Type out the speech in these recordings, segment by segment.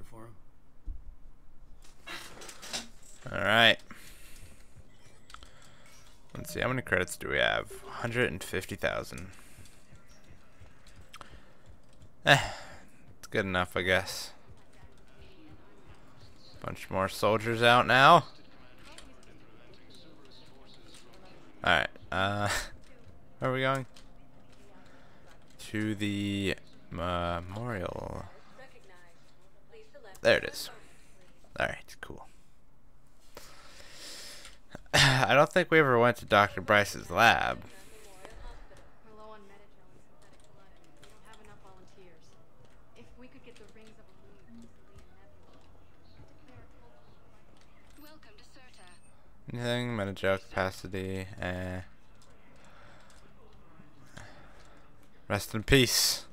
here for him. Alright. Let's see, how many credits do we have? 150,000. It's good enough, I guess. Bunch more soldiers out now. Alright, where are we going? To the memorial. There it is. Alright, cool. I don't think we ever went to Dr. Bryce's lab. Anything? Metagel capacity. Rest in peace.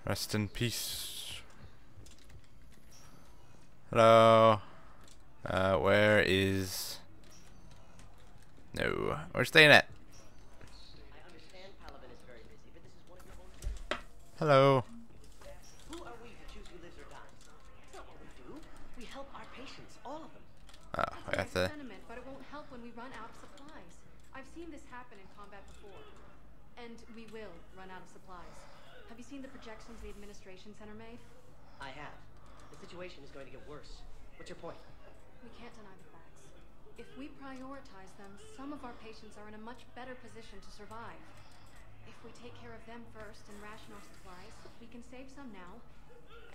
Rest in peace. Hello. Where is... No. We're staying at... Hello. Who are we to choose who lives or dies? That's not what we do. We help our patients, all of them. Oh, I got the... sentiment, but it won't help when we run out of supplies. I've seen this happen in combat before. And we will run out of supplies. Have you seen the projections the administration center made? I have. The situation is going to get worse. What's your point? We can't deny the facts. If we prioritize them, some of our patients are in a much better position to survive. If we take care of them first and ration our supplies, we can save some now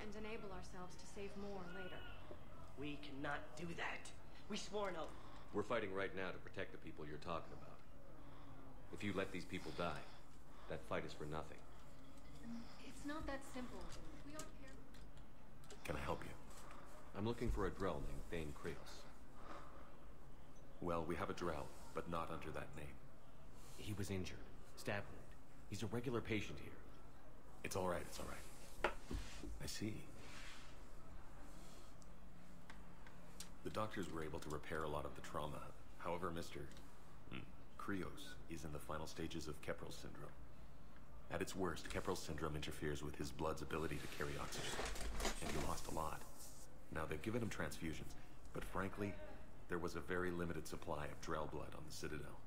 and enable ourselves to save more later. We cannot do that. We swore an oath. We're fighting right now to protect the people you're talking about. If you let these people die, that fight is for nothing. It's not that simple. We aren't here. Can I help you? I'm looking for a Drell named Thane Krios. Well, we have a Drow, but not under that name. He was injured. Stab wound. He's a regular patient here. It's all right, it's all right. I see. The doctors were able to repair a lot of the trauma. However, Mr. Krios is in the final stages of Keprel's syndrome. At its worst, Keprel's syndrome interferes with his blood's ability to carry oxygen, and he lost a lot. Now, they've given him transfusions, but frankly, there was a very limited supply of Drell blood on the Citadel.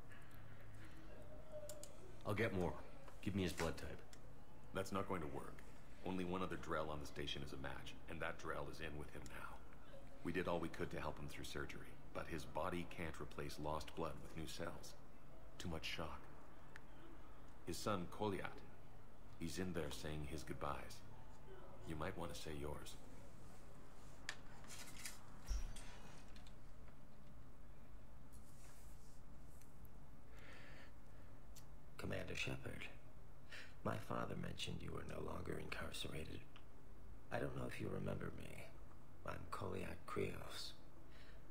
I'll get more. Give me his blood type. That's not going to work. Only one other Drell on the station is a match, and that Drell is in with him now. We did all we could to help him through surgery, but his body can't replace lost blood with new cells. Too much shock. His son, Koliat, he's in there saying his goodbyes. You might want to say yours. Commander Shepard, my father mentioned you were no longer incarcerated. I don't know if you remember me. I'm Koliak Krios.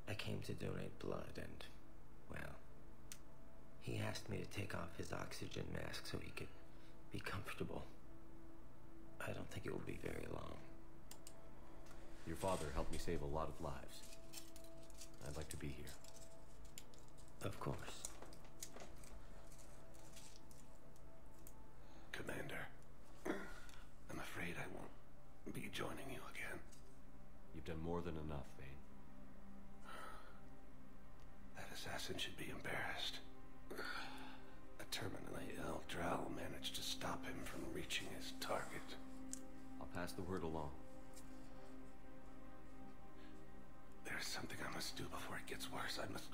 I came to donate blood and, well, he asked me to take off his oxygen mask so he could be comfortable. I don't think it will be very long. Your father helped me save a lot of lives. I'd like to be here. Of course. Commander, I'm afraid I won't be joining you again. You've done more than enough, Thane. That assassin should be embarrassed. A terminally ill Drow managed to stop him from reaching his target. I'll pass the word along. There's something I must do before it gets worse. I must...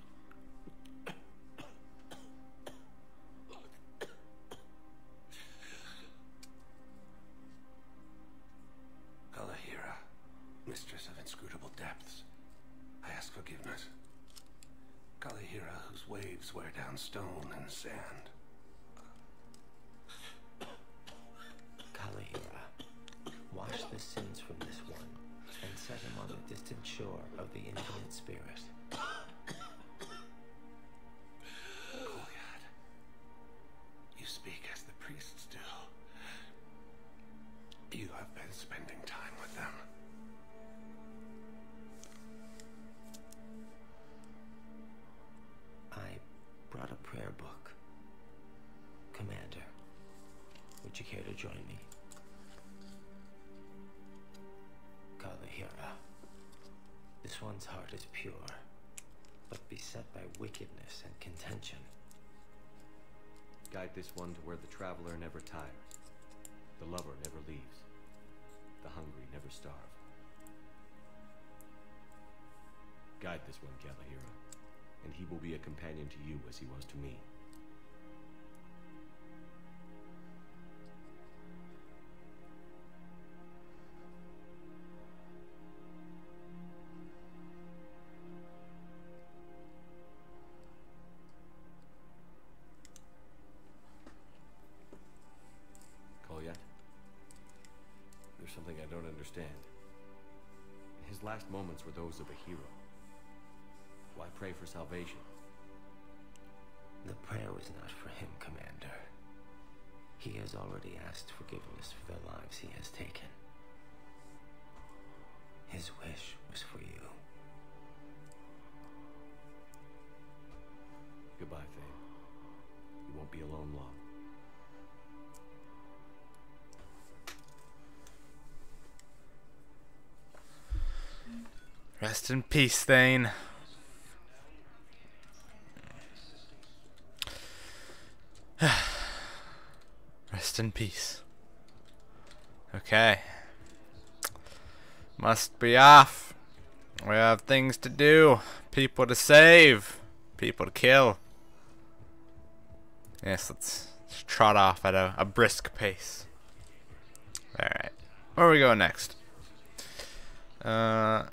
Kalahira, mistress of inscrutable depths, I ask forgiveness. Kalahira, whose waves wear down stone and sand. Kalahira, wash the sins from this one and set him on the distant shore of the infinite spirit. Koliad, you speak as the priests do. You have been spending time with them. I brought a prayer book. Commander, would you care to join me? This one's heart is pure, but beset by wickedness and contention. Guide this one to where the traveler never tires, the lover never leaves, the hungry never starve. Guide this one, Galahira, and he will be a companion to you as he was to me. There's something I don't understand. His last moments were those of a hero. Why pray for salvation? The prayer was not for him, Commander. He has already asked forgiveness for the lives he has taken. His wish was for you. Goodbye, Thane. You won't be alone long. Rest in peace, Thane. Rest in peace. Okay. Must be off. We have things to do. People to save. People to kill. Yes, let's trot off at a brisk pace. Alright. Where are we going next? Let's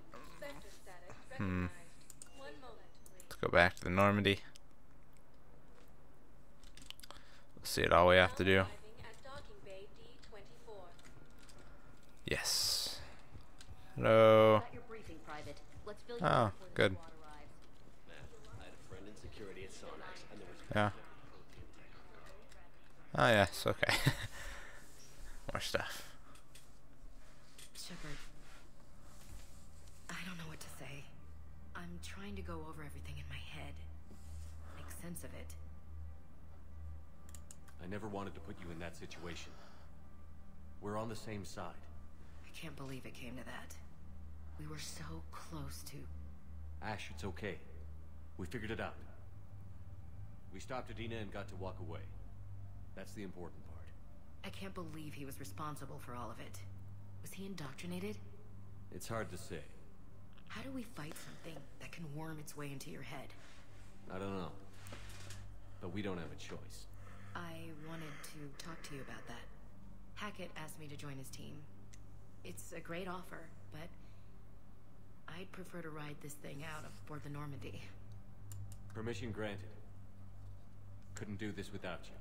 go back to the Normandy. Let's see it all we have to do. Yes. Hello. Oh, good. Yeah. Oh, yes, okay. More stuff. Shepard, I don't know what to say. I'm trying to go over everything in my head. Make sense of it. I never wanted to put you in that situation. We're on the same side. I can't believe it came to that. We were so close to... Ash, it's okay. We figured it out. We stopped Adina and got to walk away. That's the important part. I can't believe he was responsible for all of it. Was he indoctrinated? It's hard to say. How do we fight something that can worm its way into your head? I don't know. But we don't have a choice. I wanted to talk to you about that. Hackett asked me to join his team. It's a great offer, but I'd prefer to ride this thing out aboard the Normandy. Permission granted. Couldn't do this without you.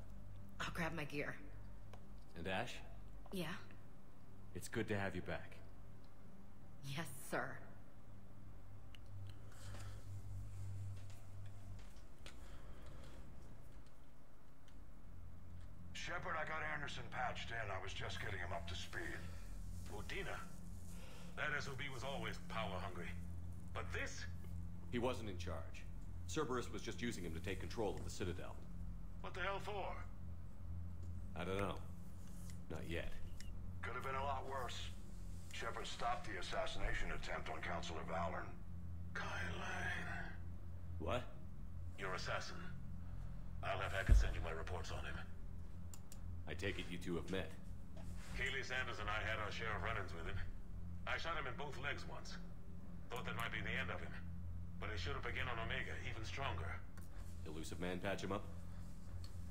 I'll grab my gear. And Ash? Yeah? It's good to have you back. Yes, sir. Shepard, I got Anderson patched in. I was just getting him up to speed. Udina? That SOB was always power-hungry. But this? He wasn't in charge. Cerberus was just using him to take control of the Citadel. What the hell for? I don't know. Not yet. Could have been a lot worse. Shepard stopped the assassination attempt on Counselor Valorn. Kylan. What? Your assassin. I'll have Hackett send you my reports on him. I take it you two have met. Kaylee Sanders and I had our share of run-ins with him. I shot him in both legs once. Thought that might be the end of him. But he showed up again on Omega, even stronger. Elusive man patch him up?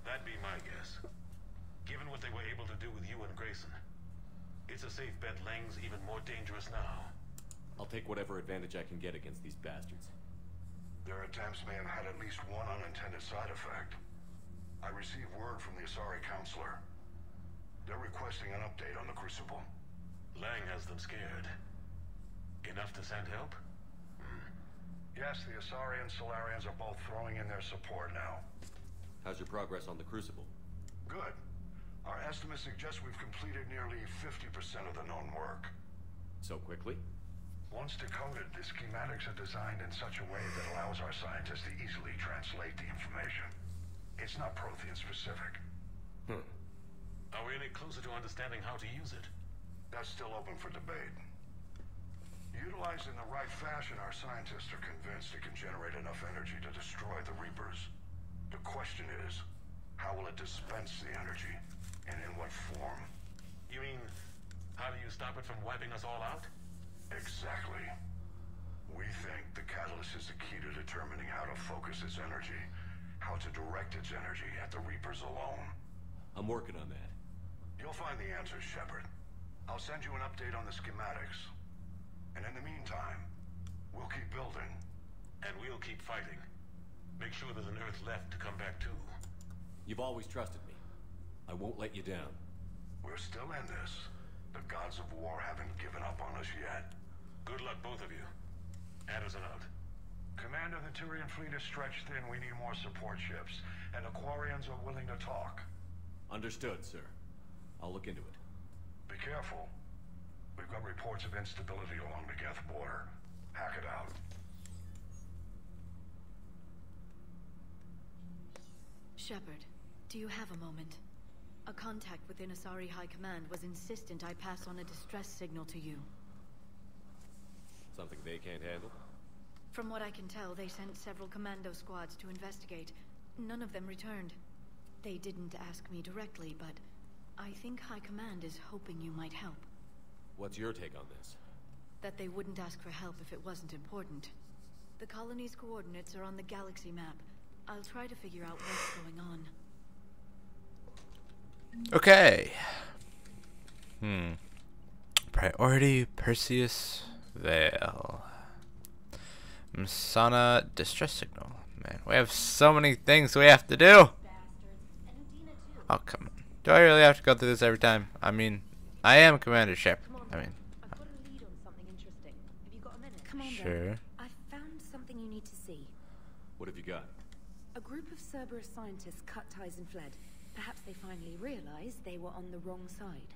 That'd be my guess. Given what they were able to do with you and Grayson. It's a safe bet Lang's even more dangerous now. I'll take whatever advantage I can get against these bastards. Their attempts may have had at least one unintended side effect. I received word from the Asari Counselor. They're requesting an update on the Crucible. Lang has them scared. Enough to send help? Yes, the Asari and Solarians are both throwing in their support now. How's your progress on the Crucible? Good. Our estimates suggest we've completed nearly 50% of the known work. So quickly? Once decoded, the schematics are designed in such a way that allows our scientists to easily translate the information. It's not Prothean specific. Are we any closer to understanding how to use it? That's still open for debate. Utilize Organized in the right fashion, our scientists are convinced it can generate enough energy to destroy the Reapers. The question is, how will it dispense the energy? And in what form? You mean, how do you stop it from wiping us all out? Exactly. We think the catalyst is the key to determining how to focus its energy, how to direct its energy at the Reapers alone. I'm working on that. You'll find the answers, Shepard. I'll send you an update on the schematics. And in the meantime, we'll keep building. And we'll keep fighting. Make sure there's an Earth left to come back to. You've always trusted me. I won't let you down. We're still in this. The gods of war haven't given up on us yet. Good luck, both of you. Anderson out. Commander, the Thorian fleet is stretched thin. We need more support ships. And the Quarians are willing to talk. Understood, sir. I'll look into it. Be careful. We've got reports of instability along the Geth border. Hack it out. Shepard, do you have a moment? A contact within Asari High Command was insistent I pass on a distress signal to you. Something they can't handle? From what I can tell, they sent several commando squads to investigate. None of them returned. They didn't ask me directly, but I think High Command is hoping you might help. What's your take on this? That they wouldn't ask for help if it wasn't important. The colony's coordinates are on the galaxy map. I'll try to figure out what's going on. Okay. Priority Perseus Vale. Masana distress signal. Man, we have so many things we have to do. Oh, come on. Do I really have to go through this every time? I mean, I am Commander Shepard. I mean, I've got a lead on something interesting. Have you got a minute? Come on, sure. Then. I've found something you need to see. What have you got? A group of Cerberus scientists cut ties and fled. Perhaps they finally realized they were on the wrong side.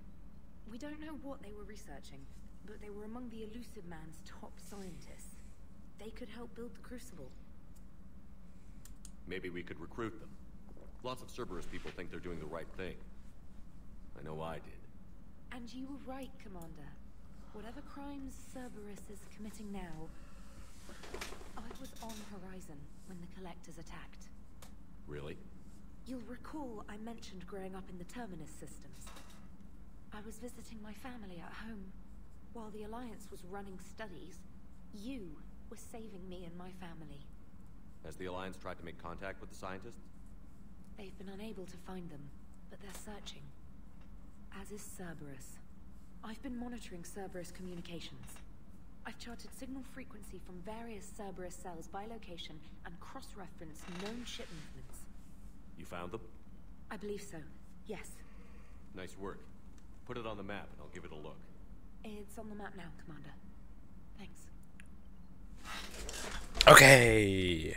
We don't know what they were researching, but they were among the Elusive Man's top scientists. They could help build the Crucible. Maybe we could recruit them. Lots of Cerberus people think they're doing the right thing. I know I did. And you were right, Commander. Whatever crimes Cerberus is committing now, I was on Horizon when the Collectors attacked. Really? You'll recall I mentioned growing up in the Terminus systems. I was visiting my family at home. While the Alliance was running studies, you were saving me and my family. Has the Alliance tried to make contact with the scientists? They've been unable to find them, but they're searching. As is Cerberus. I've been monitoring Cerberus communications. I've charted signal frequency from various Cerberus cells by location and cross-referenced known ship movements. You found them? I believe so, yes. Nice work. Put it on the map and I'll give it a look. It's on the map now, Commander. Thanks. Okay.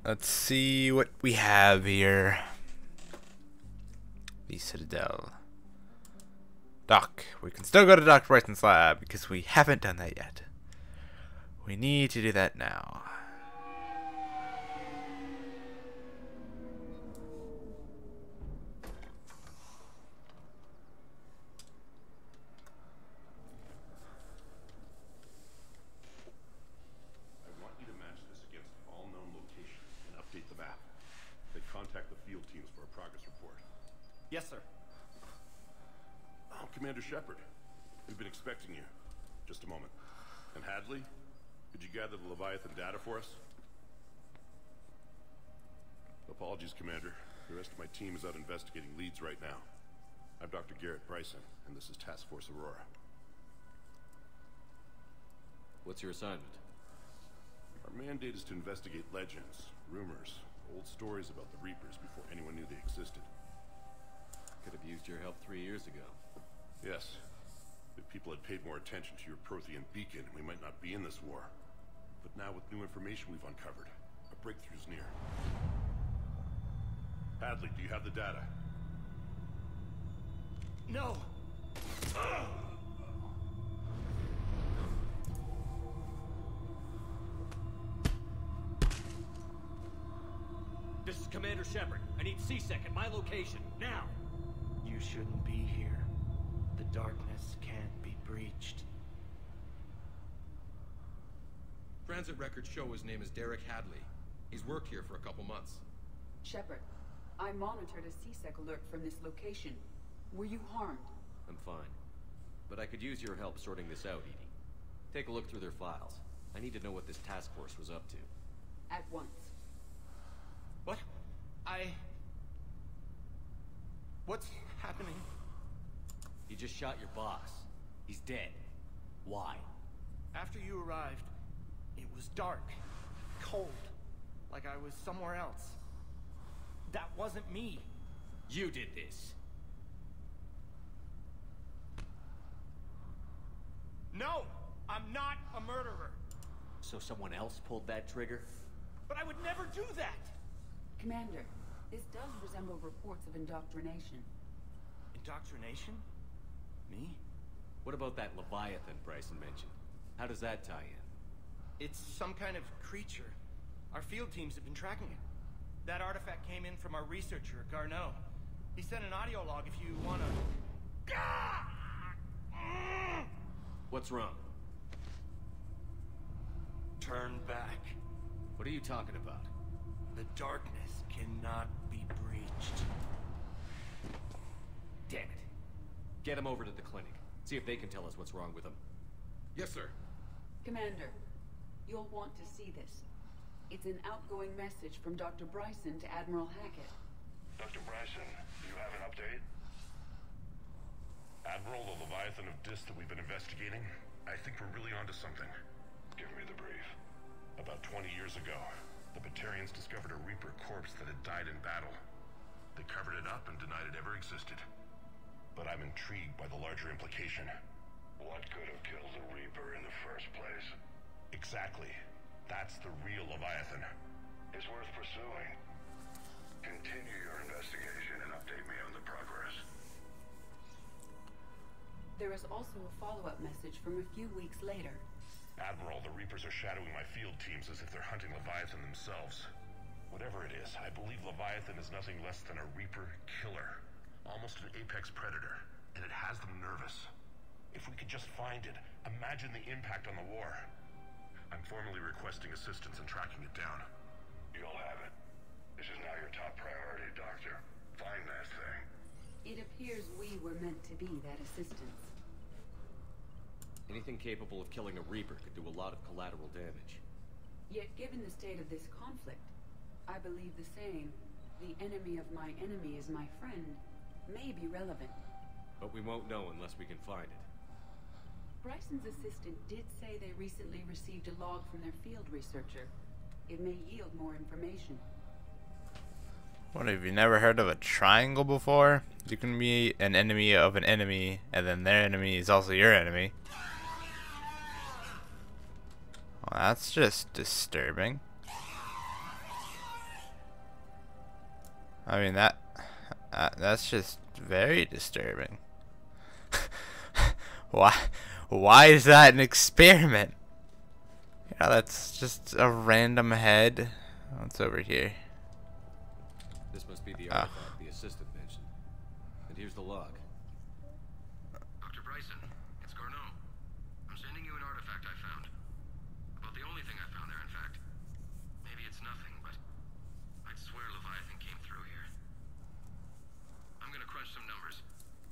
Let's see what we have here. The Citadel. Doc. We can still go to Dr. Bryson's lab because we haven't done that yet. We need to do that now. Yes, sir. Oh, Commander Shepard. We've been expecting you. Just a moment. And Hadley, could you gather the Leviathan data for us? Apologies, Commander. The rest of my team is out investigating leads right now. I'm Dr. Bryson, and this is Task Force Aurora. What's your assignment? Our mandate is to investigate legends, rumors, old stories about the Reapers before anyone knew they existed. Could have used your help 3 years ago. Yes. If people had paid more attention to your Prothean beacon, we might not be in this war. But now with new information we've uncovered, a breakthrough's near. Hadley, do you have the data? No! This is Commander Shepard. I need C-Sec at my location, now! You shouldn't be here. The darkness can't be breached. transit records show his name is Derek Hadley. He's worked here for a couple months. Shepard, I monitored a C-Sec alert from this location. Were you harmed? I'm fine. But I could use your help sorting this out, Edie. Take a look through their files. I need to know what this task force was up to. At once. What? What's happening? You just shot your boss. He's dead. Why? After you arrived, it was dark, cold, like I was somewhere else. That wasn't me. You did this. No, I'm not a murderer. So someone else pulled that trigger? But I would never do that. Commander, this does resemble reports of indoctrination. Indoctrination? Me? What about that Leviathan Bryson mentioned? How does that tie in? It's some kind of creature. Our field teams have been tracking it. That artifact came in from our researcher, Garneau. He sent an audio log if you wanna... What's wrong? Turn back. What are you talking about? The darkness cannot be breached. Damn it. Get him over to the clinic. See if they can tell us what's wrong with him. Yes, sir. Commander, you'll want to see this. It's an outgoing message from Dr. Bryson to Admiral Hackett. Dr. Bryson, do you have an update? Admiral, the Leviathan of Dis that we've been investigating, I think we're really onto something. Give me the brief. About 20 years ago, the Batarians discovered a Reaper corpse that had died in battle. They covered it up and denied it ever existed. But I'm intrigued by the larger implication. What could have killed the Reaper in the first place? Exactly. That's the real Leviathan. It's worth pursuing. Continue your investigation and update me on the progress. There is also a follow-up message from a few weeks later. Admiral, the Reapers are shadowing my field teams as if they're hunting Leviathan themselves. Whatever it is, I believe Leviathan is nothing less than a Reaper killer. Almost an apex predator. And it has them nervous. If we could just find it, imagine the impact on the war. I'm formally requesting assistance in tracking it down. You'll have it. This is now your top priority, Doctor. Find that thing. It appears we were meant to be that assistance. Anything capable of killing a Reaper could do a lot of collateral damage. Yet given the state of this conflict, I believe the saying, "The enemy of my enemy is my friend," may be relevant. But we won't know unless we can find it. Bryson's assistant did say they recently received a log from their field researcher. It may yield more information. What, have you never heard of a triangle before? You can be an enemy of an enemy, and then their enemy is also your enemy. Well, that's just disturbing. I mean, that's just very disturbing. Why is that an experiment? Yeah, that's just a random head. What's over here? This must be the artifact the assistant mentioned. And here's the log. Dr. Bryson, it's Garneau. I'm sending you an artifact I found. About the only thing I found there, in fact. Maybe it's nothing, but I'd swear Leviathan came through here. I'm gonna crunch some numbers.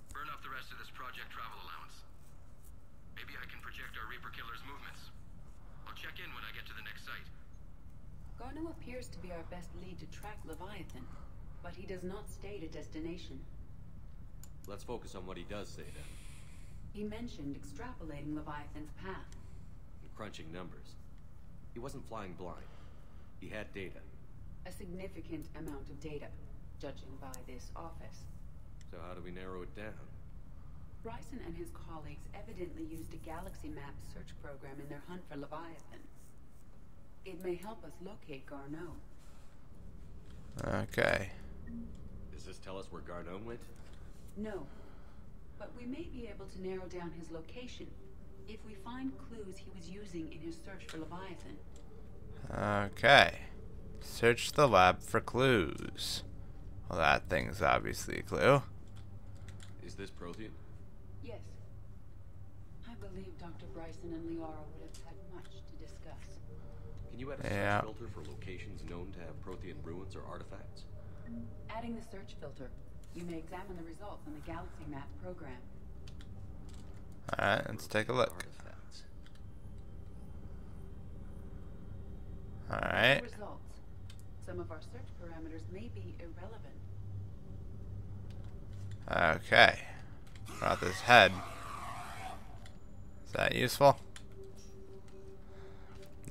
Burn up the rest of this project travel allowance. Maybe I can project our Reaper killer's movements. I'll check in when I get to the next site. Garneau appears to be our best lead to track Leviathan, but he does not state a destination. Let's focus on what he does say then. He mentioned extrapolating Leviathan's path. And crunching numbers. He wasn't flying blind. He had data. A significant amount of data, judging by this office. So how do we narrow it down? Bryson and his colleagues evidently used a galaxy map search program in their hunt for Leviathan. It may help us locate Garneau. Okay. Does this tell us where Garneau went? No, but we may be able to narrow down his location if we find clues he was using in his search for Leviathan. Okay. Search the lab for clues. Well, that thing's obviously a clue. Is this Prothean? Yes. I believe Dr. Bryson and Liara would have had much to discuss. Can you add a search filter for locations known to have Prothean ruins or artifacts? Adding the search filter, you may examine the results on the Galaxy Map program. Alright, let's take a look. Alright. Results. Some of our search parameters may be irrelevant. Okay. What about this head? Is that useful?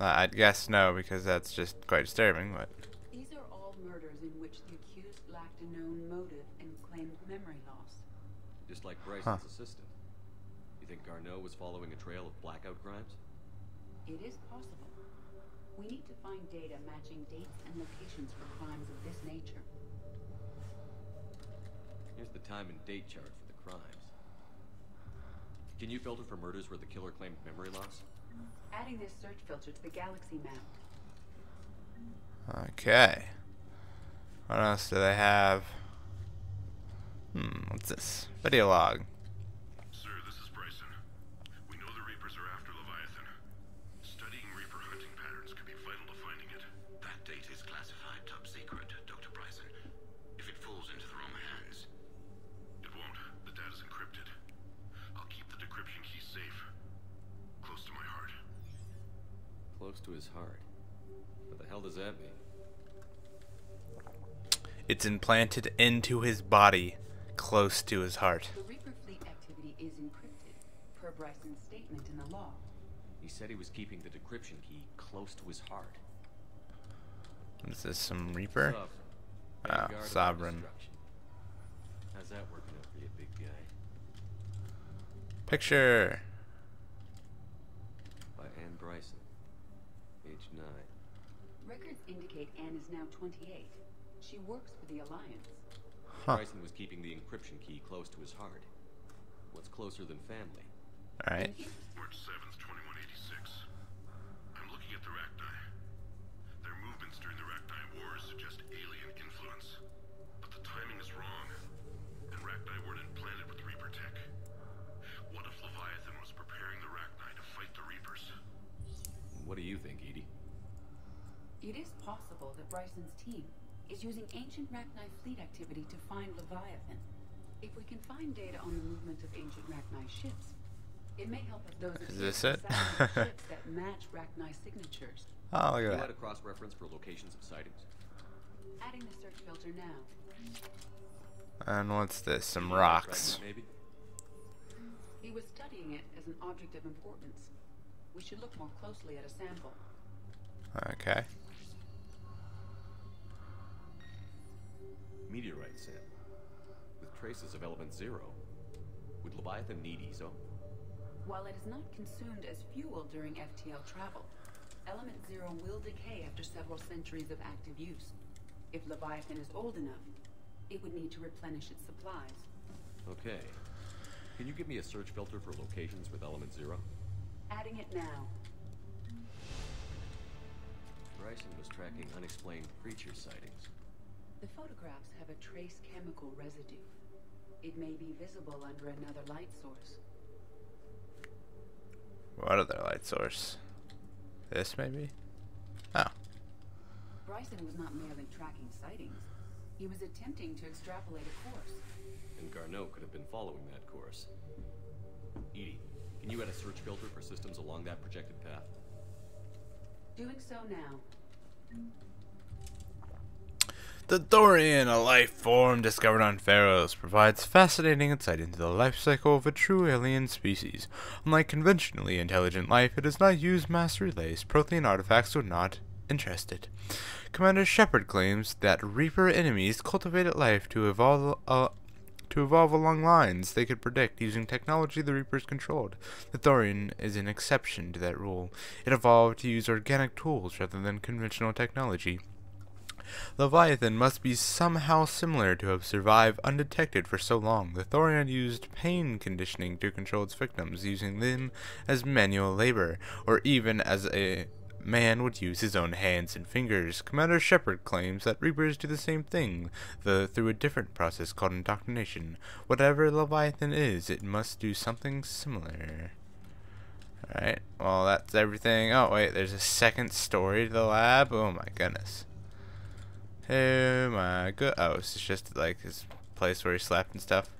I'd guess no, because that's just quite disturbing, but... These are all murders in which the accused lacked a known motive and claimed memory loss. Just like Bryson's assistant. You think Garneau was following a trail of blackout crimes? It is possible. We need to find data matching dates and locations for crimes of this nature. Here's the time and date chart for the crimes. Can you filter for murders where the killer claimed memory loss? Adding this search filter to the Galaxy Map. Okay. What else do they have? What's this? Video log. Sir, this is Bryson. We know the Reapers are after Leviathan. Studying Reaper hunting patterns could be vital to finding it. That data is classified top secret, Dr. Bryson. If it falls into the wrong hands... It won't. The data's encrypted. I'll keep the decryption key safe. Close to my heart. Close to his heart. What the hell does that mean? It's implanted into his body, close to his heart. The Reaper fleet activity is encrypted, per Bryson's statement in the law. He said he was keeping the decryption key close to his heart. Is this some Reaper? Oh, Sovereign. How's that working out for you, big guy? Picture. By Anne Bryson. Age 9. Records indicate Anne is now 28. She works for the Alliance. Bryson was keeping the encryption key close to his heart. What's closer than family? Alright. March 7th, 2186. I'm looking at the Rachni. Their movements during the Rachni Wars suggest alien influence. But the timing is wrong. And Rachni weren't implanted with Reaper tech. What if Leviathan was preparing the Rachni to fight the Reapers? What do you think, Edie? It is possible that Bryson's team is using ancient Rachni fleet activity to find Leviathan. If we can find data on the movement of ancient Rachni ships, it may help us those Is this it? ships that match Rachni signatures. Oh, look You at had that. a cross-reference for locations of sightings. Adding the search filter now. And what's this? Some rocks. Maybe? He was studying it as an object of importance. We should look more closely at a sample. Okay. Meteorite sample. With traces of element 0. Would Leviathan need ESO? While it is not consumed as fuel during FTL travel, element 0 will decay after several centuries of active use. If Leviathan is old enough, it would need to replenish its supplies. Okay. Can you give me a search filter for locations with element 0? Adding it now. Bryson was tracking unexplained creature sightings. The photographs have a trace chemical residue. It may be visible under another light source. What other light source? This maybe? Oh. Bryson was not merely tracking sightings. He was attempting to extrapolate a course. And Garneau could have been following that course. Edie, can you add a search filter for systems along that projected path? Doing so now. The Thorian, a life form discovered on Pharos, provides fascinating insight into the life cycle of a true alien species. Unlike conventionally intelligent life, it does not use mass relays. Prothean artifacts are not interested. Commander Shepard claims that Reaper enemies cultivated life to evolve along lines they could predict using technology the Reapers controlled. The Thorian is an exception to that rule. It evolved to use organic tools rather than conventional technology. Leviathan must be somehow similar to have survived undetected for so long. The Thorian used pain conditioning to control its victims, using them as manual labor, or even as a man would use his own hands and fingers. Commander Shepard claims that Reapers do the same thing, though through a different process called indoctrination. Whatever Leviathan is, it must do something similar. Alright, well that's everything. Oh wait, there's a second story to the lab. Oh my goodness. Oh my god. Oh, it's just like his place where he slept and stuff.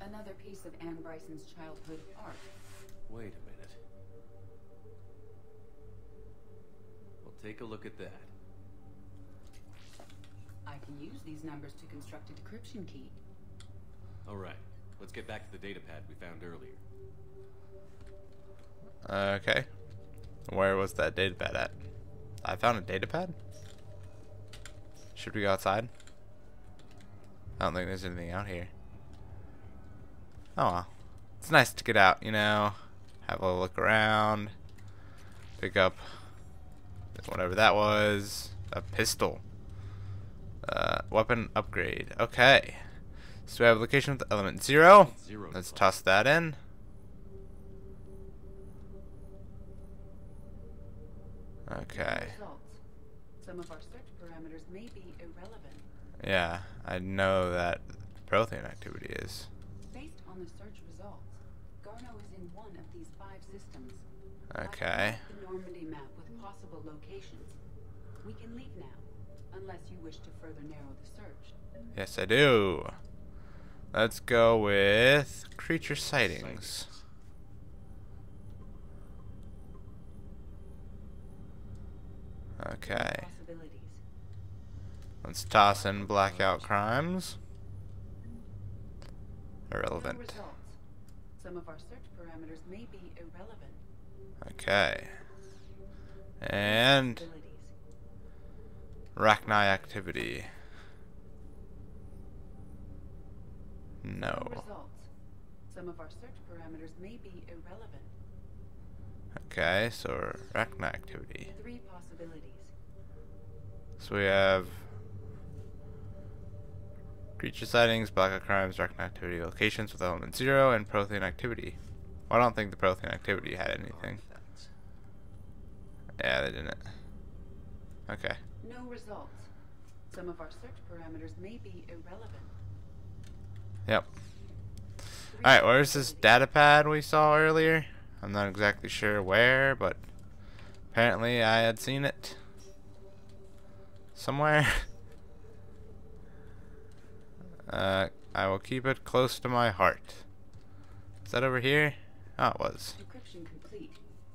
Another piece of Anne Bryson's childhood art. Wait a minute. Well, take a look at that. I can use these numbers to construct a decryption key. Alright, let's get back to the data pad we found earlier. Okay. Where was that data pad at? I found a data pad? Should we go outside? I don't think there's anything out here. Oh well. It's nice to get out, you know. Have a look around. Pick up whatever that was. A pistol. Weapon upgrade. Okay. So we have a location with element 0. Let's toss that in. Okay. Some of our search parameters may be irrelevant. Yeah, I know that Prothean activity is. Based on the search results, Garneau is in one of these 5 systems. Okay. I've the Normandy map with possible locations. We can leave now, unless you wish to further narrow the search. Yes, I do. Let's go with creature sightings. Okay. Let's toss in blackout crimes. Irrelevant. No results. Some of our search parameters may be irrelevant. Okay. And Rachni activity. No. Results. Some of our search parameters may be irrelevant. Okay, so Rachni activity. 3 possibilities. So we have creature sightings, blackout crimes, Rachni activity, locations with element 0, and Prothean activity. Well, I don't think the Prothean activity had anything. Yeah, they didn't. Okay. No results. Some of our search parameters may be irrelevant. Yep. Alright, where's this data pad we saw earlier? I'm not exactly sure where, but apparently I had seen it somewhere. I will keep it close to my heart. Is that over here? Oh, it was. Decryption complete.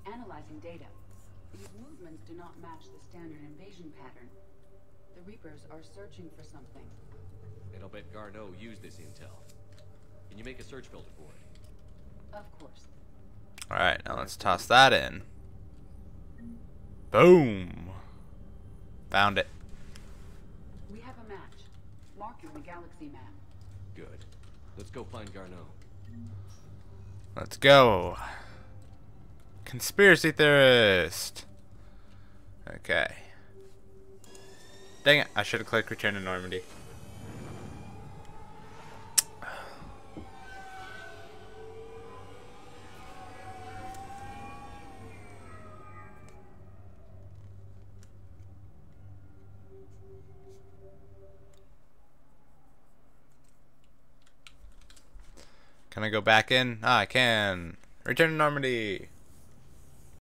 Analyzing data. These movements do not match the standard invasion pattern. The Reapers are searching for something. And I'll bet Garneau used this intel. Can you make a search filter for it? Of course. Alright, now let's toss that in. Boom! Found it. We have a match. Marking the galaxy map. Good. Let's go find Garneau. Let's go. Conspiracy theorist. Okay. Dang it, I should have clicked return to Normandy. Can I go back in? Ah, I can. Return to Normandy.